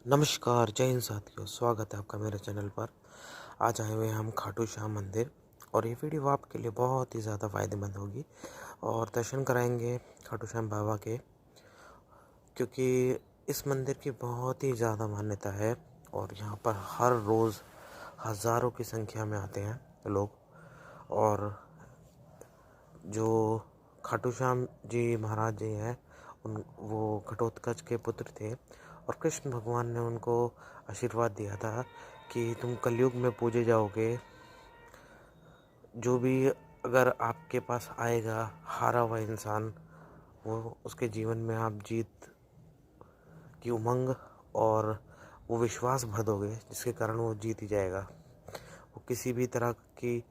नमस्कार, जय हिंद साथियों, स्वागत है आपका मेरे चैनल पर। आज आए हुए हैं हम खाटू श्याम मंदिर और ये वीडियो आपके लिए बहुत ही ज़्यादा फ़ायदेमंद होगी और दर्शन कराएंगे खाटू श्याम बाबा के, क्योंकि इस मंदिर की बहुत ही ज़्यादा मान्यता है और यहाँ पर हर रोज़ हज़ारों की संख्या में आते हैं लोग। और जो खाटू श्याम जी महाराज जी हैं वो घटोत्कच के पुत्र थे और कृष्ण भगवान ने उनको आशीर्वाद दिया था कि तुम कलयुग में पूजे जाओगे। जो भी अगर आपके पास आएगा हारा हुआ इंसान, वो उसके जीवन में आप जीत की उमंग और वो विश्वास भर दोगे जिसके कारण वो जीत ही जाएगा। वो किसी भी तरह की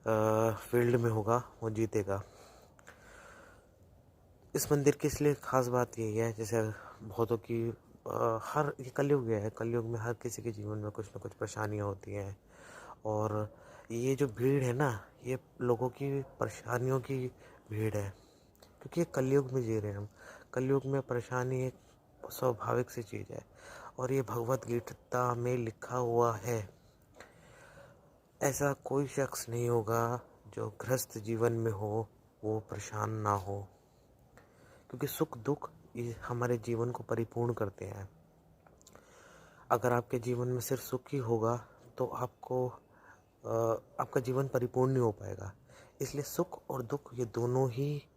फील्ड में होगा, वो जीतेगा। इस मंदिर की इसलिए ख़ास बात यही है, जैसे बहुतों की हर ये कलयुग है, कलयुग में हर किसी के जीवन में कुछ ना कुछ परेशानियाँ होती हैं। और ये जो भीड़ है ना, ये लोगों की परेशानियों की भीड़ है, क्योंकि ये कलयुग में जी रहे हैं हम। कलयुग में परेशानी एक स्वाभाविक सी चीज़ है और ये भगवत गीता में लिखा हुआ है। ऐसा कोई शख्स नहीं होगा जो गृहस्थ जीवन में हो वो परेशान ना हो, क्योंकि सुख दुख ये हमारे जीवन को परिपूर्ण करते हैं। अगर आपके जीवन में सिर्फ सुख ही होगा तो आपका जीवन परिपूर्ण नहीं हो पाएगा। इसलिए सुख और दुख ये दोनों ही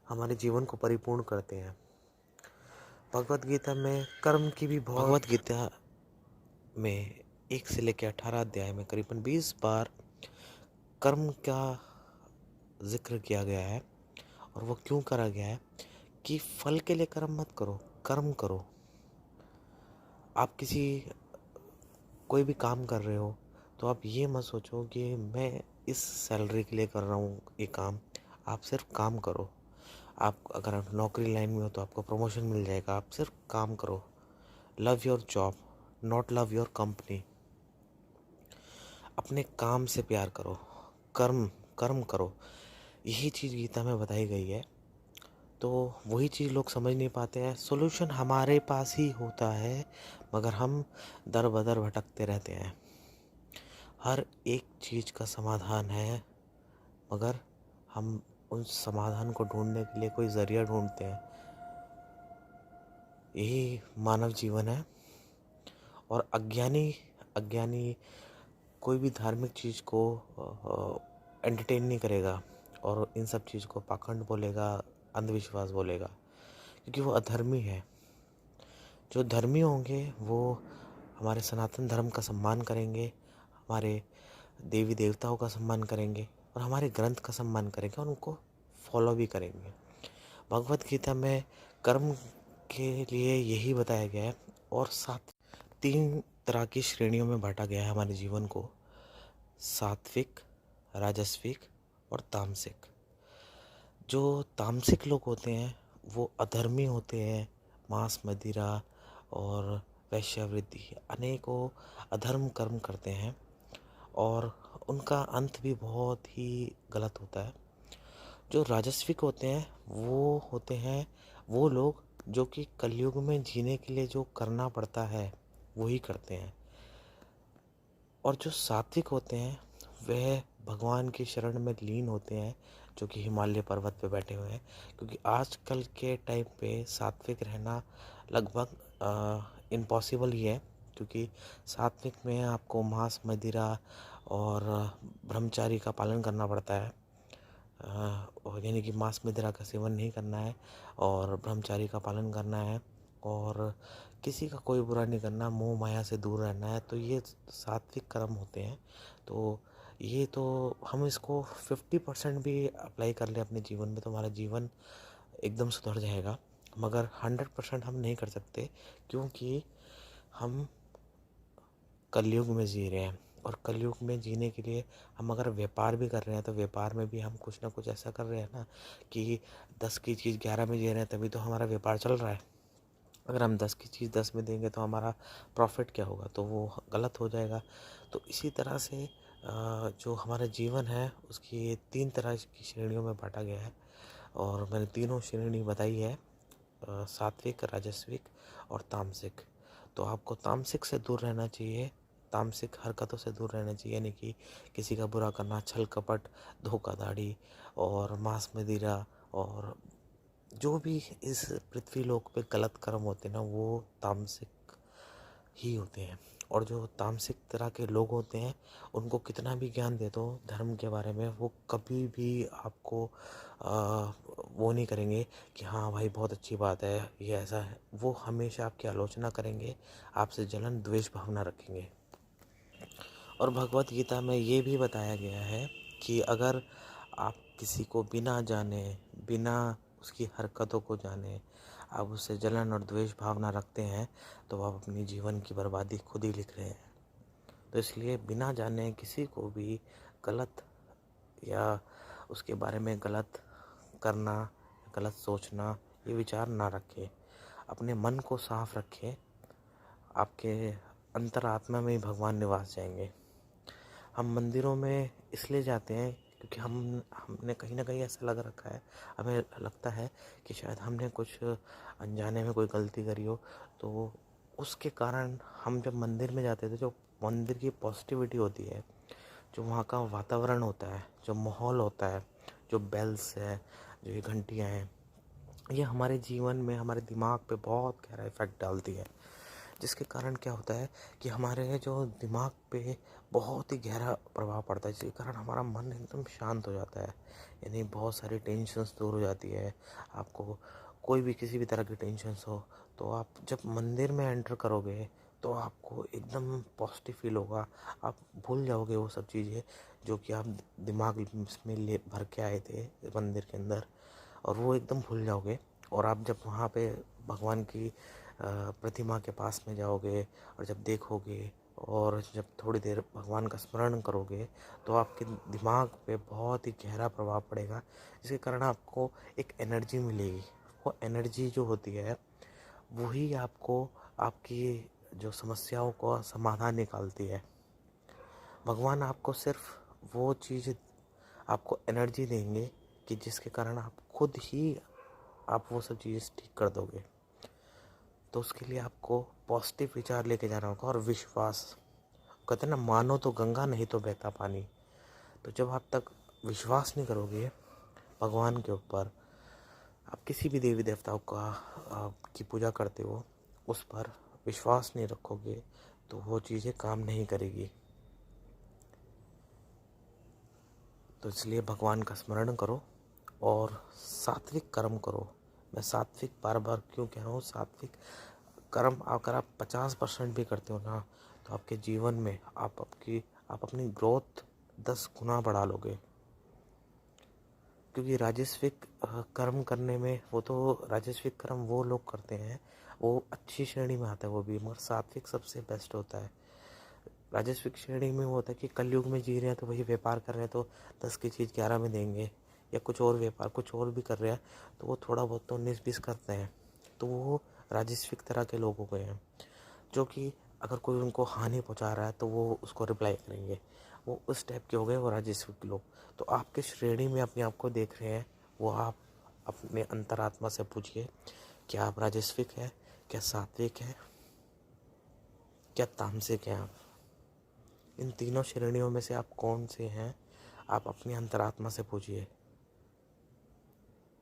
हमारे जीवन को परिपूर्ण करते हैं। भगवत गीता में कर्म की भी भगवत गीता में 1 से लेकर 18 अध्याय में करीबन 20 बार कर्म का जिक्र किया गया है। और वो क्यों करा गया है कि फल के लिए कर्म मत करो, कर्म करो। आप कोई भी काम कर रहे हो तो आप ये मत सोचो कि मैं इस सैलरी के लिए कर रहा हूँ ये काम। आप सिर्फ काम करो। अगर आप नौकरी लाइन में हो तो आपको प्रमोशन मिल जाएगा। आप सिर्फ काम करो। Love your job, not love your company. अपने काम से प्यार करो, कर्म कर्म करो। यही चीज़ गीता में बताई गई है। तो वही चीज़ लोग समझ नहीं पाते हैं। सॉल्यूशन हमारे पास ही होता है, मगर हम दर बदर भटकते रहते हैं। हर एक चीज़ का समाधान है, मगर हम उस समाधान को ढूंढने के लिए कोई ज़रिया ढूंढते हैं। यही मानव जीवन है। और अज्ञानी अज्ञानी कोई भी धार्मिक चीज़ को एंटरटेन नहीं करेगा और इन सब चीज़ को पाखंड बोलेगा, अंधविश्वास बोलेगा, क्योंकि वो अधर्मी है। जो धर्मी होंगे वो हमारे सनातन धर्म का सम्मान करेंगे, हमारे देवी देवताओं का सम्मान करेंगे और हमारे ग्रंथ का सम्मान करेंगे और उनको फॉलो भी करेंगे। भगवत गीता में कर्म के लिए यही बताया गया है। और 3 तरह की श्रेणियों में बांटा गया है हमारे जीवन को: सात्विक, राजस्विक और तामसिक। जो तामसिक लोग होते हैं वो अधर्मी होते हैं। मांस, मदिरा और वैश्यावृत्ति, अनेकों अधर्म कर्म करते हैं और उनका अंत भी बहुत ही गलत होता है। जो राजस्विक होते हैं वो लोग जो कि कलयुग में जीने के लिए जो करना पड़ता है वही करते हैं। और जो सात्विक होते हैं वह भगवान की शरण में लीन होते हैं, जो कि हिमालय पर्वत पे बैठे हुए हैं। क्योंकि आजकल के टाइम पे सात्विक रहना लगभग इम्पॉसिबल ही है, क्योंकि सात्विक में आपको मांस, मदिरा और ब्रह्मचारी का पालन करना पड़ता है। और यानी कि मांस मदिरा का सेवन नहीं करना है और ब्रह्मचारी का पालन करना है और किसी का कोई बुरा नहीं करना, मोह माया से दूर रहना है। तो ये सात्विक कर्म होते हैं। तो ये तो हम इसको 50% भी अप्लाई कर ले अपने जीवन में तो हमारा जीवन एकदम सुधर जाएगा, मगर 100% हम नहीं कर सकते, क्योंकि हम कलयुग में जी रहे हैं। और कलयुग में जीने के लिए हम अगर व्यापार भी कर रहे हैं तो व्यापार में भी हम कुछ ना कुछ ऐसा कर रहे हैं ना कि 10 की चीज़ 11 में जी रहे हैं, तभी तो हमारा व्यापार चल रहा है। अगर हम 10 की चीज़ 10 में देंगे तो हमारा प्रॉफिट क्या होगा, तो वो गलत हो जाएगा। तो इसी तरह से जो हमारा जीवन है उसकी 3 तरह की श्रेणियों में बांटा गया है और मैंने तीनों श्रेणी बताई है: सात्विक, राजस्विक और तामसिक। तो आपको तामसिक से दूर रहना चाहिए, तामसिक हरकतों से दूर रहना चाहिए, यानी कि किसी का बुरा करना, छल कपट, धोखाधड़ी और मांस मदिरा और जो भी इस पृथ्वी लोक पे गलत कर्म होते हैं ना, वो तामसिक ही होते हैं। और जो तामसिक तरह के लोग होते हैं, उनको कितना भी ज्ञान दे दो धर्म के बारे में, वो कभी भी आपको वो नहीं करेंगे कि हाँ भाई बहुत अच्छी बात है, ये ऐसा है। वो हमेशा आपकी आलोचना करेंगे, आपसे जलन द्वेष भावना रखेंगे। और भगवत गीता में ये भी बताया गया है कि अगर आप किसी को बिना जाने, बिना उसकी हरकतों को जाने आप उससे जलन और द्वेष भावना रखते हैं, तो आप अपनी जीवन की बर्बादी खुद ही लिख रहे हैं। तो इसलिए बिना जाने किसी को भी गलत या उसके बारे में गलत करना, गलत सोचना, ये विचार ना रखें। अपने मन को साफ रखें, आपके अंतरात्मा में ही भगवान निवास जाएंगे। हम मंदिरों में इसलिए जाते हैं क्योंकि हमने कहीं ना कहीं ऐसा लग रखा है, हमें लगता है कि शायद हमने कुछ अनजाने में कोई गलती करी हो, तो उसके कारण हम जब मंदिर में जाते थे, जो मंदिर की पॉजिटिविटी होती है, जो वहाँ का वातावरण होता है, जो माहौल होता है, जो बेल्स है, जो ये घंटियाँ हैं, ये हमारे जीवन में, हमारे दिमाग पे बहुत गहरा इफेक्ट डालती है। जिसके कारण क्या होता है कि हमारे जो दिमाग पे बहुत ही गहरा प्रभाव पड़ता है, जिसके कारण हमारा मन एकदम शांत हो जाता है, यानी बहुत सारी टेंशन्स दूर हो जाती है। आपको कोई भी किसी भी तरह की टेंशन्स हो, तो आप जब मंदिर में एंटर करोगे तो आपको एकदम पॉजिटिव फील होगा। आप भूल जाओगे वो सब चीज़ें जो कि आप दिमाग में ले भर के आए थे मंदिर के अंदर, और वो एकदम भूल जाओगे। और आप जब वहाँ पे भगवान की प्रतिमा के पास में जाओगे और जब देखोगे और जब थोड़ी देर भगवान का स्मरण करोगे, तो आपके दिमाग पे बहुत ही गहरा प्रभाव पड़ेगा, जिसके कारण आपको एक एनर्जी मिलेगी। वो एनर्जी जो होती है वही आपको आपकी जो समस्याओं का समाधान निकालती है। भगवान आपको सिर्फ वो चीज़, आपको एनर्जी देंगे कि जिसके कारण आप खुद ही आप वो सब चीज़ें ठीक कर दोगे। तो उसके लिए आपको पॉजिटिव विचार लेके जाना होगा और विश्वास। कहते हैं ना, मानो तो गंगा नहीं तो बहता पानी। तो जब आप तक विश्वास नहीं करोगे भगवान के ऊपर, आप किसी भी देवी देवताओं की पूजा करते हो, उस पर विश्वास नहीं रखोगे, तो वो चीज़ें काम नहीं करेगी। तो इसलिए भगवान का स्मरण करो और सात्विक कर्म करो। मैं सात्विक बार बार क्यों कह रहा हूँ, सात्विक कर्म अगर आप 50% भी करते हो ना, तो आपके जीवन में आप अपनी ग्रोथ 10 गुना बढ़ा लोगे। क्योंकि राजस्विक कर्म करने में, वो तो राजस्विक कर्म वो लोग करते हैं, वो अच्छी श्रेणी में आता है वो भी, मगर सात्विक सबसे बेस्ट होता है। राजस्विक श्रेणी में वो होता है कि कलयुग में जी रहे हैं तो वही व्यापार कर रहे हैं, तो 10 की चीज़ 11 में देंगे, या कुछ और व्यापार कुछ और भी कर रहे हैं, तो वो थोड़ा बहुत तो 19-20 करते हैं। तो वो राजस्विक तरह के लोग हो गए हैं, जो कि अगर कोई उनको हानि पहुंचा रहा है तो वो उसको रिप्लाई करेंगे। वो उस टाइप के हो गए वो राजस्विक लोग। तो आपके श्रेणी में अपने आप को देख रहे हैं, वो आप अपने अंतरात्मा से पूछिए, क्या आप राजस्विक है, क्या सात्विक है, क्या तामसिक हैं आप? इन तीनों श्रेणियों में से आप कौन से हैं? आप अपनी अंतरात्मा से पूछिए,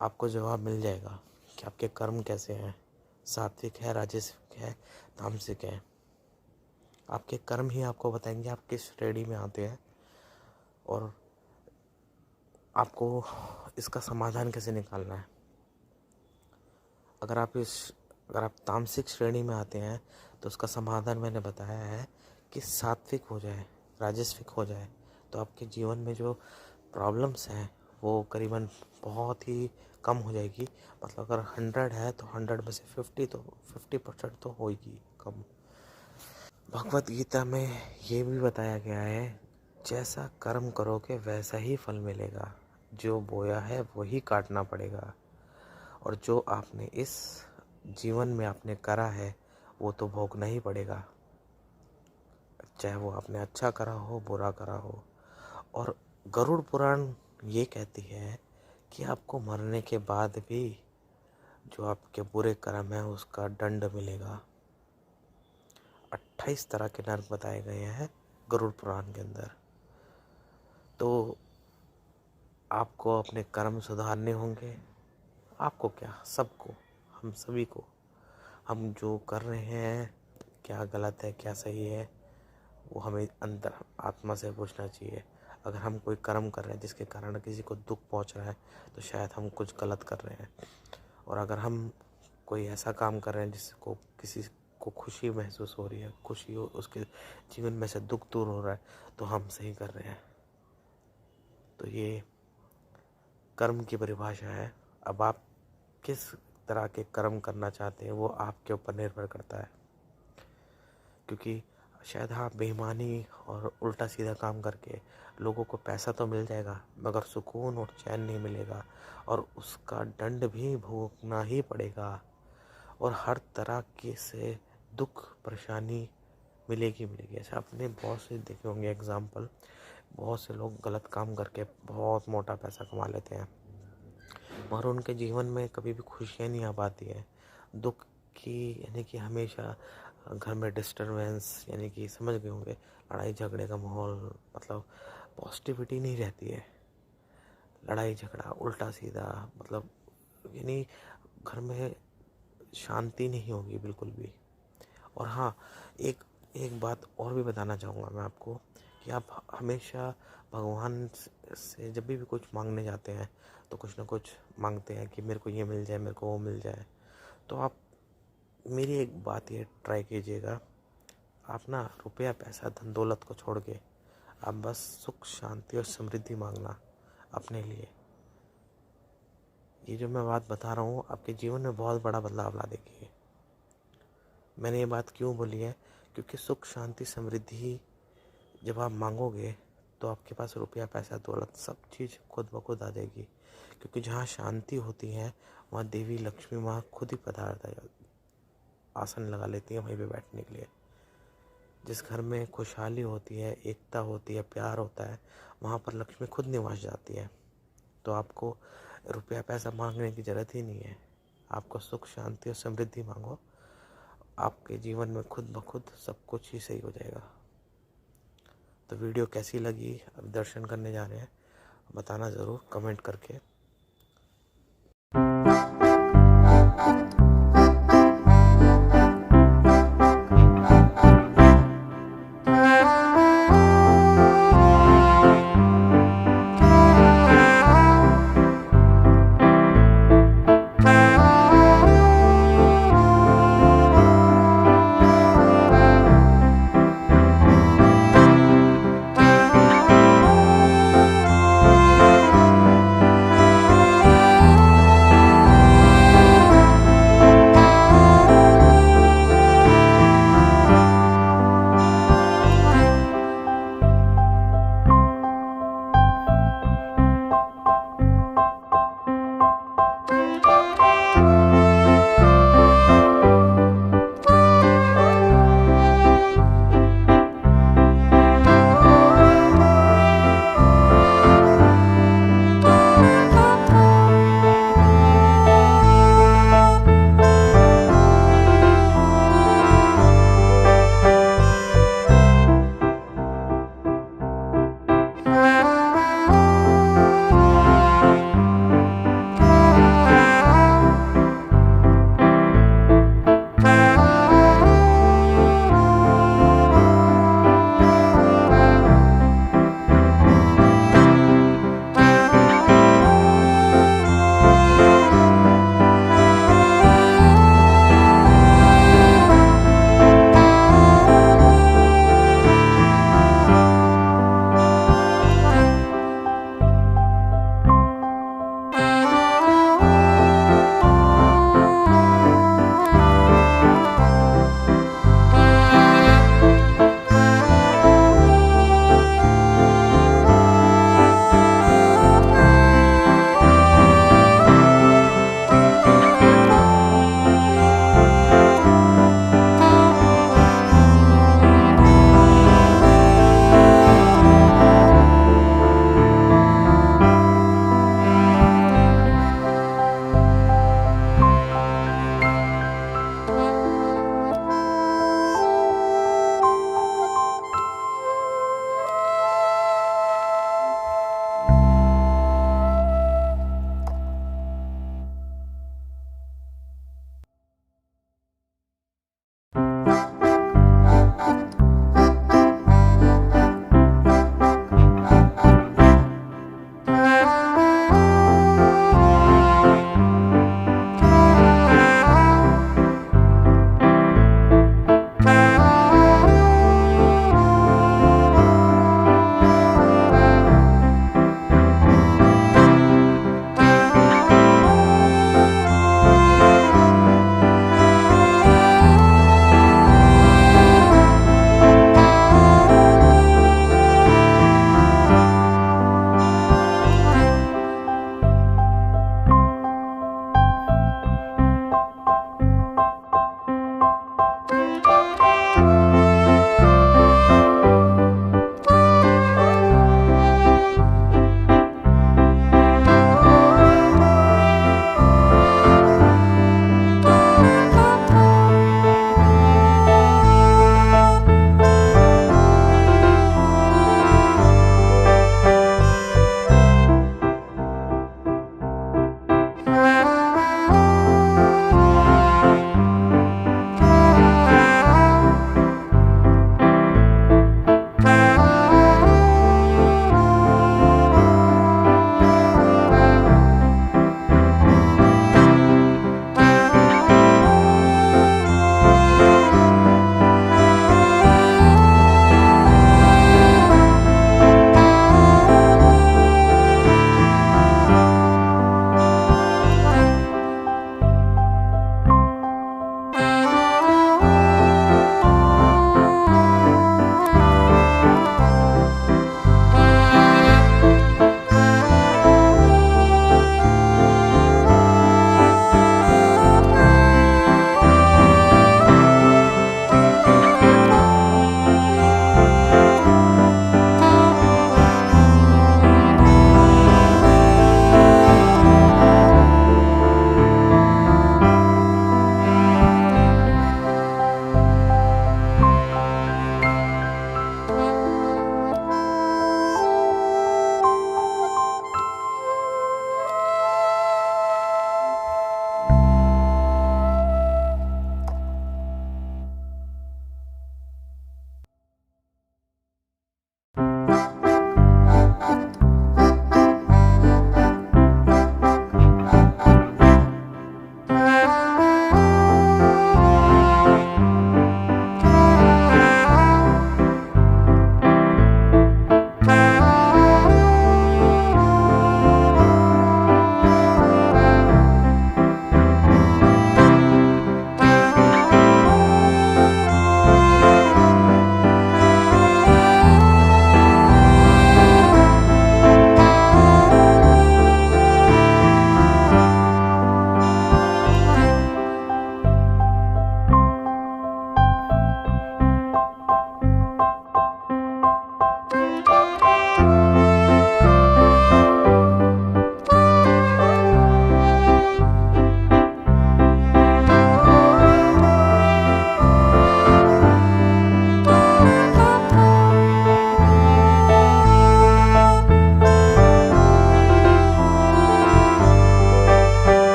आपको जवाब मिल जाएगा कि आपके कर्म कैसे हैं, सात्विक है, राजसिक है, तामसिक है। आपके कर्म ही आपको बताएंगे आप किस श्रेणी में आते हैं, और आपको इसका समाधान कैसे निकालना है। अगर आप तामसिक श्रेणी में आते हैं, तो उसका समाधान मैंने बताया है कि सात्विक हो जाए, राजस्विक हो जाए, तो आपके जीवन में जो प्रॉब्लम्स हैं वो करीबन बहुत ही कम हो जाएगी। मतलब अगर 100 है तो 100 में से 50% तो होगी कम। भगवत गीता में ये भी बताया गया है, जैसा कर्म करोगे वैसा ही फल मिलेगा, जो बोया है वही काटना पड़ेगा, और जो आपने इस जीवन में आपने करा है वो तो भोगना ही पड़ेगा, चाहे वो आपने अच्छा करा हो बुरा करा हो। और गरुड़ पुराण ये कहती है कि आपको मरने के बाद भी जो आपके बुरे कर्म है उसका दंड मिलेगा। 28 तरह के नर्क बताए गए हैं गरुड़ पुराण के अंदर। तो आपको अपने कर्म सुधारने होंगे। आपको क्या, सबको, हम सभी को। हम जो कर रहे हैं क्या गलत है क्या सही है, वो हमें अंदर आत्मा से पूछना चाहिए। अगर हम कोई कर्म कर रहे हैं जिसके कारण किसी को दुख पहुंच रहा है तो शायद हम कुछ गलत कर रहे हैं। और अगर हम कोई ऐसा काम कर रहे हैं जिसको किसी को खुशी महसूस हो रही है, खुशी हो, उसके जीवन में से दुख दूर हो रहा है, तो हम सही कर रहे हैं। तो ये कर्म की परिभाषा है। अब आप किस तरह के कर्म करना चाहते हैं वो आपके ऊपर निर्भर करता है। क्योंकि शायद आप बेईमानी और उल्टा सीधा काम करके लोगों को पैसा तो मिल जाएगा मगर सुकून और चैन नहीं मिलेगा, और उसका दंड भी भोगना ही पड़ेगा। और हर तरह के से दुख परेशानी मिलेगी। ऐसे आपने बहुत से देखे होंगे एग्जाम्पल, बहुत से लोग गलत काम करके बहुत मोटा पैसा कमा लेते हैं मगर उनके जीवन में कभी भी खुशियाँ नहीं आ पाती है। दुख की यानी कि हमेशा घर में डिस्टरबेंस, यानी कि समझ गए होंगे, लड़ाई झगड़े का माहौल, मतलब पॉजिटिविटी नहीं रहती है। लड़ाई झगड़ा उल्टा सीधा, मतलब यानी घर में शांति नहीं होगी बिल्कुल भी। और हाँ, एक एक बात और भी बताना चाहूँगा मैं आपको कि आप हमेशा भगवान से जब भी कुछ मांगने जाते हैं तो कुछ ना कुछ मांगते हैं कि मेरे को ये मिल जाए, मेरे को वो मिल जाए। तो आप मेरी एक बात ये ट्राई कीजिएगा, आप ना रुपया पैसा धन दौलत को छोड़ के आप बस सुख शांति और समृद्धि मांगना अपने लिए। ये जो मैं बात बता रहा हूँ आपके जीवन में बहुत बड़ा बदलाव ला देगी। मैंने ये बात क्यों बोली है, क्योंकि सुख शांति समृद्धि जब आप मांगोगे तो आपके पास रुपया पैसा दौलत सब चीज़ खुद ब खुद आ जाएगी। क्योंकि जहाँ शांति होती है वहाँ देवी लक्ष्मी माँ खुद ही पधार आसन लगा लेती है वहीं पे बैठने के लिए। जिस घर में खुशहाली होती है, एकता होती है, प्यार होता है, वहाँ पर लक्ष्मी खुद निवास जाती है। तो आपको रुपया पैसा मांगने की ज़रूरत ही नहीं है। आपको सुख शांति और समृद्धि मांगो, आपके जीवन में खुद ब खुद सब कुछ ही सही हो जाएगा। तो वीडियो कैसी लगी, अब दर्शन करने जा रहे हैं, बताना ज़रूर कमेंट करके।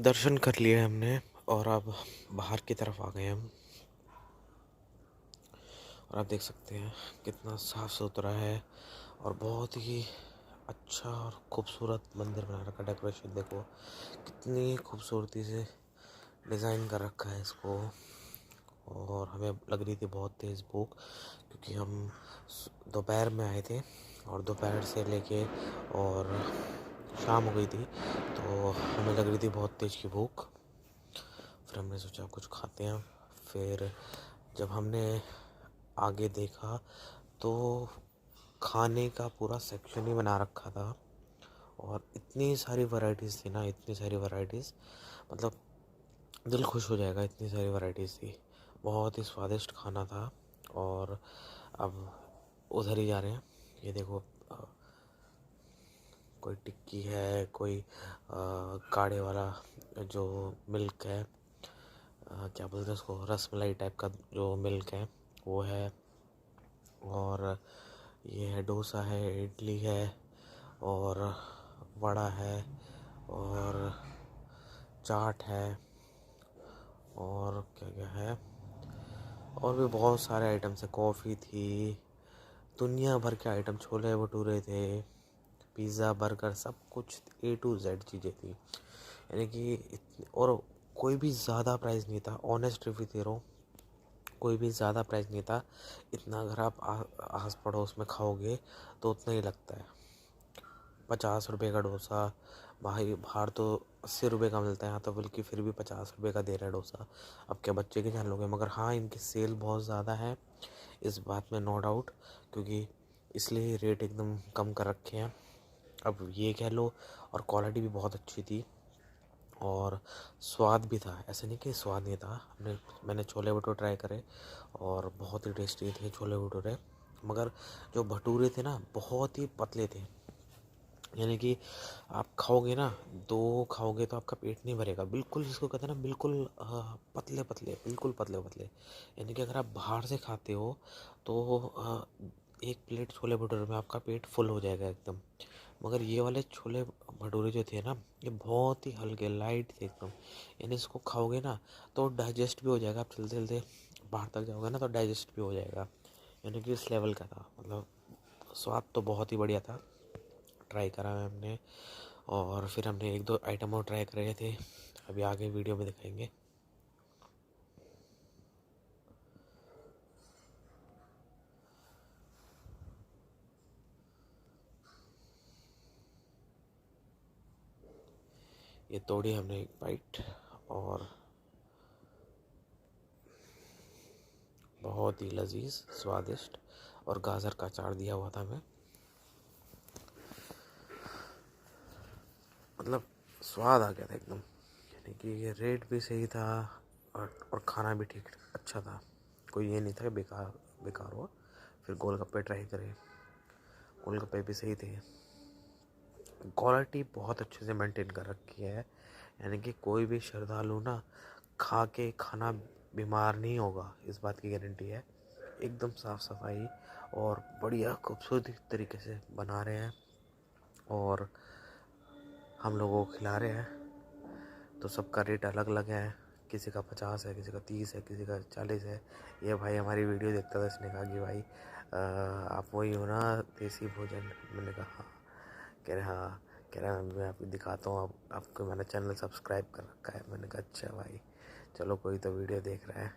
दर्शन कर लिए हमने और अब बाहर की तरफ आ गए हम। और आप देख सकते हैं कितना साफ सुथरा है और बहुत ही अच्छा और खूबसूरत मंदिर बना रखा। डेकोरेशन देखो कितनी खूबसूरती से डिज़ाइन कर रखा है इसको। और हमें लग रही थी बहुत तेज़ भूख, क्योंकि हम दोपहर में आए थे और दोपहर से लेके और शाम हो गई थी, तो हमें लग रही थी बहुत तेज़ की भूख। फिर हमने सोचा कुछ खाते हैं। फिर जब हमने आगे देखा तो खाने का पूरा सेक्शन ही बना रखा था और इतनी सारी वैरायटीज़ थी ना, इतनी सारी वैरायटीज़, मतलब दिल खुश हो जाएगा, इतनी सारी वैरायटीज़ थी। बहुत ही स्वादिष्ट खाना था। और अब उधर ही जा रहे हैं। ये देखो कोई टिक्की है, कोई काढ़े वाला जो मिल्क है, क्या बोलते हैं उसको, रसमलाई टाइप का जो मिल्क है वो है। और ये है डोसा है, इडली है और वड़ा है और चाट है और क्या क्या है, और भी बहुत सारे आइटम्स है। कॉफ़ी थी, दुनिया भर के आइटम, छोले भटूरे थे, पिज़्ज़ा बर्गर, सब कुछ A to Z चीज़ें थी। यानी कि और कोई भी ज़्यादा प्राइस नहीं था। ऑनेस्ट रिव्यू दे रहा हूँ, कोई भी ज़्यादा प्राइस नहीं था। इतना अगर आप आस पड़ोस में खाओगे तो उतना ही लगता है। 50 रुपये का डोसा, भाई बाहर तो 80 रुपये का मिलता है, यहाँ तो बल्कि फिर भी 50 रुपये का दे रहा है डोसा। अब क्या बच्चे के जान लोगे, मगर हाँ इनकी सेल बहुत ज़्यादा है, इस बात में नो डाउट, क्योंकि इसलिए रेट एकदम कम कर रखे हैं। अब ये कह लो, और क्वालिटी भी बहुत अच्छी थी और स्वाद भी था। ऐसे नहीं कि स्वाद नहीं था। मैंने छोले भटूरे ट्राई करे और बहुत ही टेस्टी थे छोले भटूरे, मगर जो भटूरे थे ना बहुत ही पतले थे। यानी कि आप खाओगे ना, दो खाओगे तो आपका पेट नहीं भरेगा। बिल्कुल जिसको कहते हैं ना, बिल्कुल पतले पतले, बिल्कुल पतले पतले। यानी कि अगर आप बाहर से खाते हो तो एक प्लेट छोले भटूरे में आपका पेट फुल हो जाएगा एकदम। मगर ये वाले छोले भटूरे जो थे ना, ये बहुत ही हल्के लाइट थे एकदम। यानी इसको खाओगे ना तो डाइजेस्ट भी हो जाएगा। आप चलते चलते बाहर तक जाओगे ना तो डाइजेस्ट भी हो जाएगा। यानी कि इस लेवल का था, मतलब स्वाद तो बहुत ही बढ़िया था। ट्राई करा है हमने और फिर हमने एक दो आइटम और ट्राई करे थे, अभी आगे वीडियो में दिखाएंगे। ये तोड़ी हमने एक बाइट और बहुत ही लजीज स्वादिष्ट, और गाजर का अचार दिया हुआ था हमें। मतलब स्वाद आ गया था एकदम। यानी कि ये रेट भी सही था और खाना भी ठीक अच्छा था। कोई ये नहीं था कि बेकार बेकार हुआ। फिर गोलगप्पे ट्राई करे, गोलगप्पे भी सही थे। क्वालिटी बहुत अच्छे से मेंटेन कर रखी है। यानी कि कोई भी श्रद्धालु ना खा के खाना बीमार नहीं होगा, इस बात की गारंटी है। एकदम साफ़ सफाई और बढ़िया खूबसूरत तरीके से बना रहे हैं और हम लोगों को खिला रहे हैं। तो सबका रेट अलग अलग है, किसी का 50 है, किसी का 30 है, किसी का 40 है। ये भाई हमारी वीडियो देखता था, इसने कहा कि भाई आप वही हो ना देसी भोजन। मैंने कहा हाँ। कह रहे हाँ। कह रहा मैं आपको दिखाता हूँ, आपको मैंने चैनल सब्सक्राइब कर रखा है। मैंने कहा अच्छा भाई, चलो कोई तो वीडियो देख रहा है।